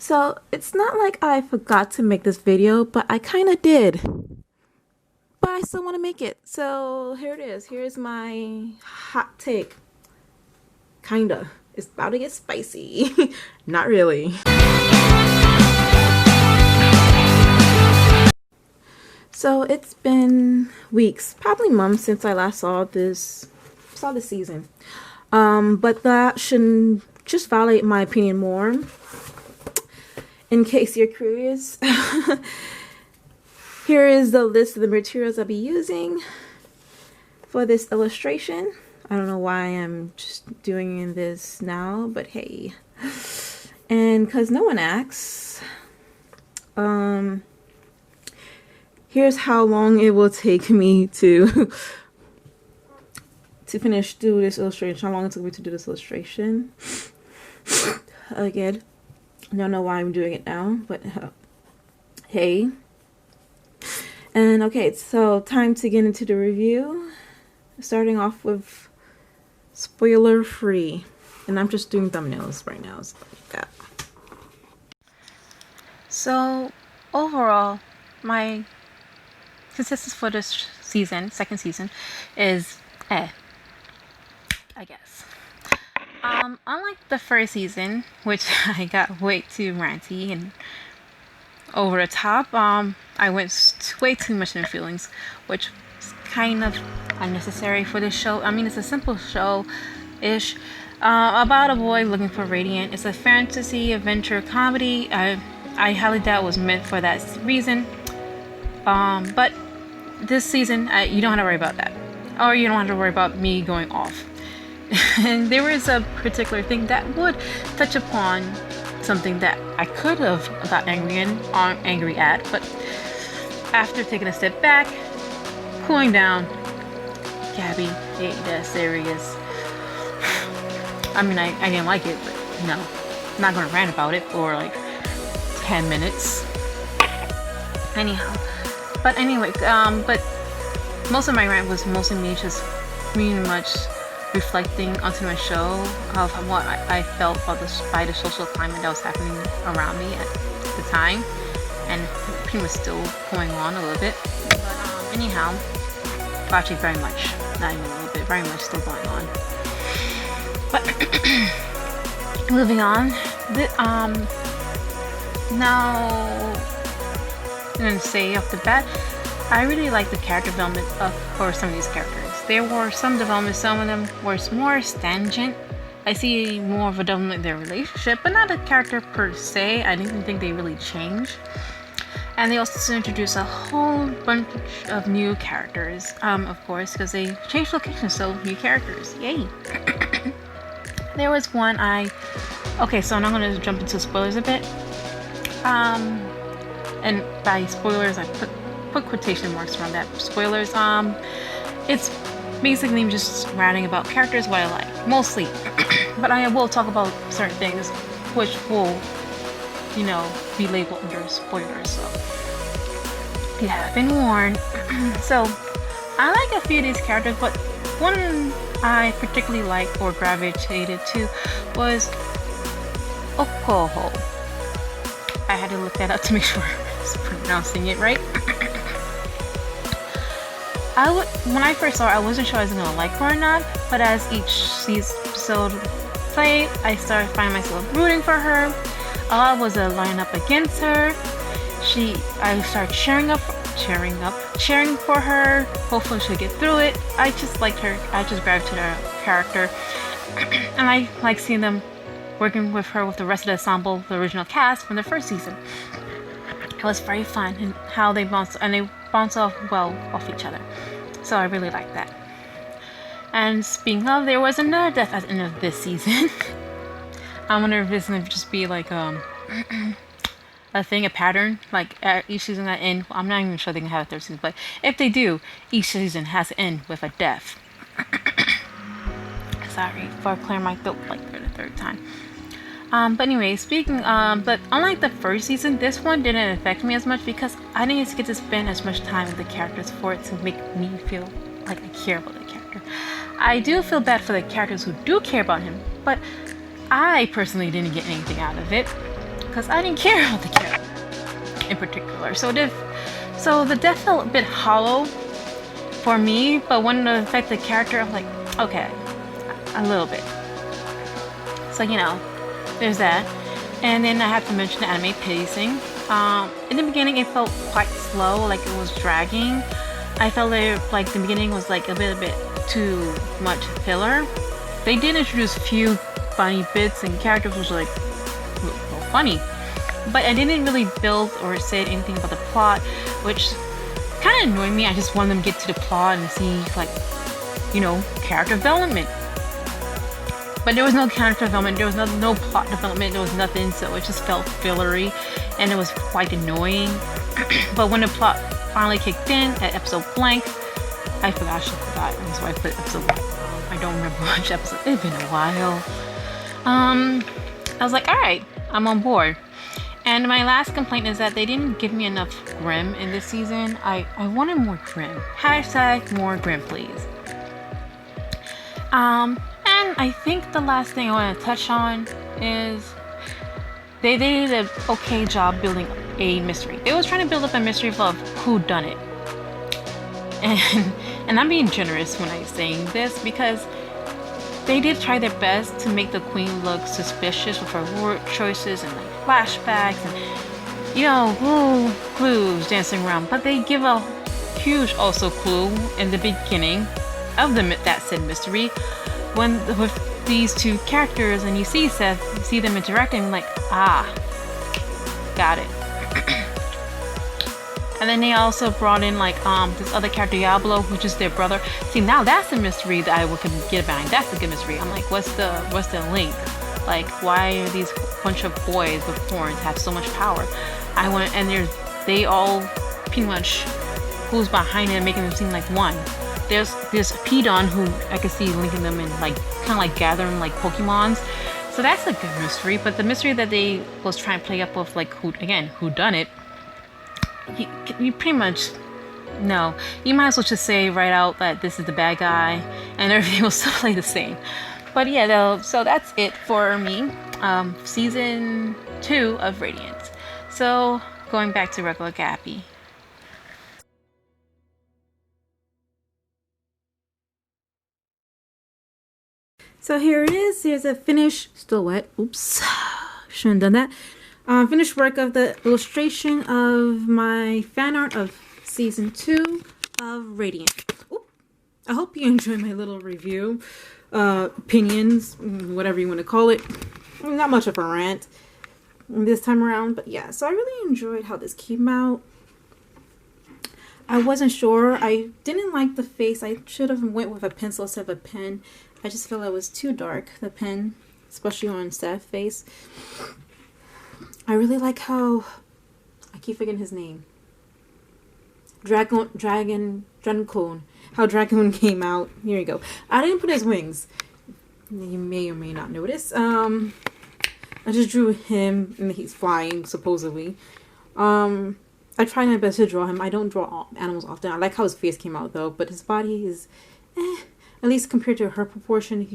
So it's not like I forgot to make this video, but I kind of did. But I still want to make it. So here it is. Here's my hot take. Kinda. It's about to get spicy. Not really. So it's been weeks, probably months since I last saw this season. But that shouldn't just validate my opinion more. In case you're curious, here is the list of the materials I'll be using for this illustration. I don't know why I'm just doing this now, but hey. And because no one asks, here's how long it will take me to do this illustration. How long it took me to do this illustration. Again, I don't know why I'm doing it now, but hey. And okay, so time to get into the review. Starting off with spoiler free. And I'm just doing thumbnails right now, so like that. So overall, my consensus for this season, second season, is I guess. Unlike the first season, which I got way too ranty and over the top, I went way too much into feelings, which is kind of unnecessary for this show. I mean, it's a simple show-ish about a boy looking for Radiant. It's a fantasy adventure comedy. I highly doubt it was meant for that reason. But this season, you don't have to worry about that, or you don't have to worry about me going off. And there is a particular thing that would touch upon something that I could have got angry at, but after taking a step back, cooling down, Gabby, ain't that serious? I mean, I didn't like it, but no, I'm not gonna rant about it for like 10 minutes. Anyhow, but anyway, but most of my rant was mostly me just pretty much reflecting onto my show of what I felt by the social climate that was happening around me at the time, and pretty much still going on a little bit. But anyhow, well, actually very much, not even a little bit, very much still going on. But moving on, now I'm gonna say off the bat, I really like the character development for some of these characters. There were some development, some of them were more tangent. I see more of a development in their relationship, but not a character per se. I didn't think they really changed. And they also introduced a whole bunch of new characters, of course, because they changed locations, so new characters. Yay! There was one okay, so now I'm going to jump into spoilers a bit. And by spoilers, I put quotation marks around that. Spoilers, it's basically just ranting about characters, what I like, mostly. But I will talk about certain things which will, be labeled under spoilers, so you have been warned. So I like a few of these characters, but one I particularly liked or gravitated to was Okoho. I had to look that up to make sure I was pronouncing it right. When I first saw her, I wasn't sure I was gonna like her or not, but as each episode played, I started finding myself rooting for her. A lot was a line up against her. I started cheering for her. Hopefully she'll get through it. I just liked her. I just gravitated to her character, and I like seeing them working with her with the rest of the ensemble, the original cast from the first season. It was very fun, and how they bounce off well off each other. So I really like that. And speaking of, there was another death at the end of this season. I wonder if it's gonna just be like a pattern, like each season that end. I'm not even sure they can have a third season, but if they do, each season has to end with a death. Sorry for clearing my throat like for the third time. But anyway, but unlike the first season, this one didn't affect me as much because I didn't get to spend as much time with the characters for it to make me feel like I care about the character. I do feel bad for the characters who do care about him, but I personally didn't get anything out of it. because I didn't care about the character in particular. So the death felt a bit hollow for me, but when it affected the character, I'm like, okay, a little bit. So, you know, there's that. And then I have to mention the anime pacing. In the beginning, it felt quite slow, like it was dragging. I felt like the beginning was like a bit too much filler. They did introduce a few funny bits, and characters was like funny, but I didn't really build or say anything about the plot, which kind of annoyed me. I just wanted them to get to the plot and see, like, you know, character development. But there was no character development, there was no plot development, there was nothing, so it just felt fillery, and it was quite annoying. But when the plot finally kicked in at episode blank, I forgot, that's why I put episode blank. I don't remember which episode, it's been a while. I was like, alright, I'm on board. And my last complaint is that they didn't give me enough Grim in this season. I wanted more Grim. Hashtag more Grim, please. And I think the last thing I want to touch on is they did an okay job building a mystery. They was trying to build up a mystery of who done it. And I'm being generous when I'm saying this because they did try their best to make the queen look suspicious with her word choices and like flashbacks and, you know, clues dancing around. But they give a huge also clue in the beginning of that said mystery when with these two characters, and you see Seth, you see them interacting, like, ah, got it. And then they also brought in like this other character, Diablo, which is their brother. See, now that's a mystery that I can get behind. That's a good mystery. I'm like, what's the link? Like, why are these bunch of boys with horns have so much power? And they all pretty much who's behind it and making them seem like one. There's Pedon who I can see linking them in, like, kind of like gathering like Pokemons. So that's a good mystery. But the mystery that they was trying to play up with, like, who done it, you pretty much know. You might as well just say right out that this is the bad guy, and everything will still play the same. But yeah, though, so that's it for me. Season 2 of Radiant. So going back to regular Gappy. So here it is. Here's a finished, still wet. Oops, shouldn't have done that. Finished work of the illustration of my fan art of season 2 of Radiant. Oop. I hope you enjoyed my little review, opinions, whatever you want to call it. Not much of a rant this time around, but yeah. So I really enjoyed how this came out. I wasn't sure. I didn't like the face. I should have went with a pencil instead of a pen. I just feel it was too dark, the pen, especially on Seth's face. I really like how, I keep forgetting his name. Dragon, how Dragon came out. Here you go. I didn't put his wings. You may or may not notice. I just drew him, and he's flying, supposedly. I try my best to draw him. I don't draw animals often. I like how his face came out, though, but his body is, at least compared to her proportion,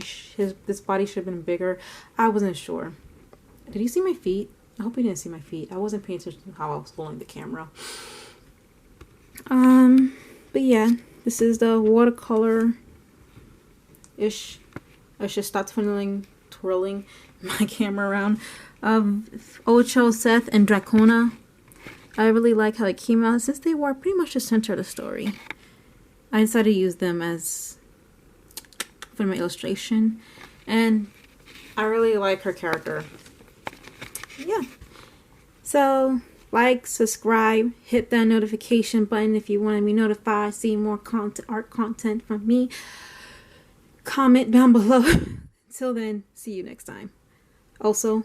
this body should have been bigger. I wasn't sure. Did you see my feet? I hope you didn't see my feet. I wasn't paying attention to how I was holding the camera. But yeah, this is the watercolor-ish. I should stop twirling my camera around. Ocho, Seth, and Dracona. I really like how it came out since they were pretty much the center of the story. I decided to use them for my illustration, and I really like her character. Yeah. So, like, subscribe, hit that notification button if you want to be notified, see more art content from me. Comment down below. Till then, see you next time. Also,